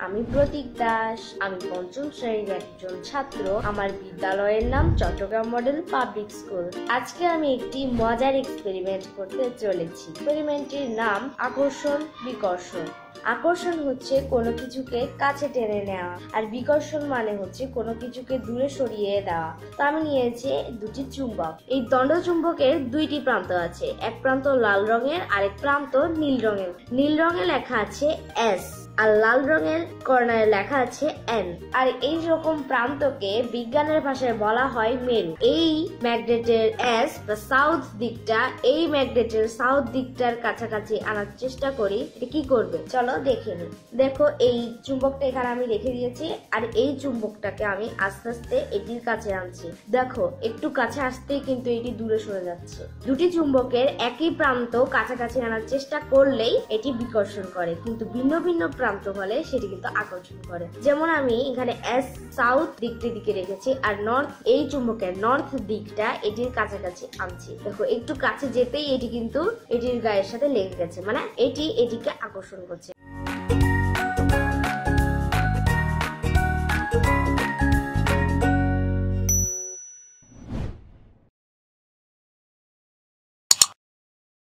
আমি প্রতীক দাস। আমি পঞ্চম শ্রেণীর একজন ছাত্র। আমার বিদ্যালয়ের নাম চট্টগ্রাম মডেল পাবলিক স্কুল। আজকে আমি একটি মজার এক্সপেরিমেন্ট করতে চলেছি। এক্সপেরিমেন্টটির নাম আকর্ষণ বিকর্ষণ। আকর্ষণ হচ্ছে কোনো কিছুকে কাছে টেনে নেওয়া, আর বিকর্ষণ মানে হচ্ছে কোনো কিছুকে দূরে সরিয়ে দেওয়া। তো আমি নিয়েছি দুটি চুম্বক। এই দণ্ড চুম্বকের দুইটি প্রান্ত আছে, এক প্রান্ত লাল রঙের, আরেক প্রান্ত নীল রঙের। নীল রঙে লেখা আছে এস, আর লাল রঙের কর্নারে লেখা আছে এন। আর এই রকম প্রান্তকে বিজ্ঞানের ভাষায় বলা হয় মেরু। এই ম্যাগনেটের এস বা সাউথ দিকটা এই ম্যাগনেটের সাউথ দিকটার কাছাকাছি আনার চেষ্টা করি। কি করবে চলো দেখে নি। দেখো এই চুম্বকটা এখানে আমি রেখে দিয়েছি, আর এই চুম্বকটাকে আমি আস্তে আস্তে এটির কাছে আনছি। দেখো একটু কাছে আসতেই কিন্তু এটি দূরে সরে যাচ্ছে। দুটি চুম্বকের একই প্রান্ত কাছাকাছি আনার চেষ্টা করলেই এটি বিকর্ষণ করে, কিন্তু ভিন্ন ভিন্ন প্রান্ত হলে সেটি কিন্তু আকর্ষণ করে। যেমন আমি এখানে এস সাউথ দিকটির দিকে রেখেছি, আর নর্থ এই চুম্বকের নর্থ দিকটা এটির কাছাকাছি আনছি। দেখো একটু কাছে যেতেই এটি কিন্তু এটির গায়ের সাথে লেগে গেছে, মানে এটি এটিকে আকর্ষণ করছে।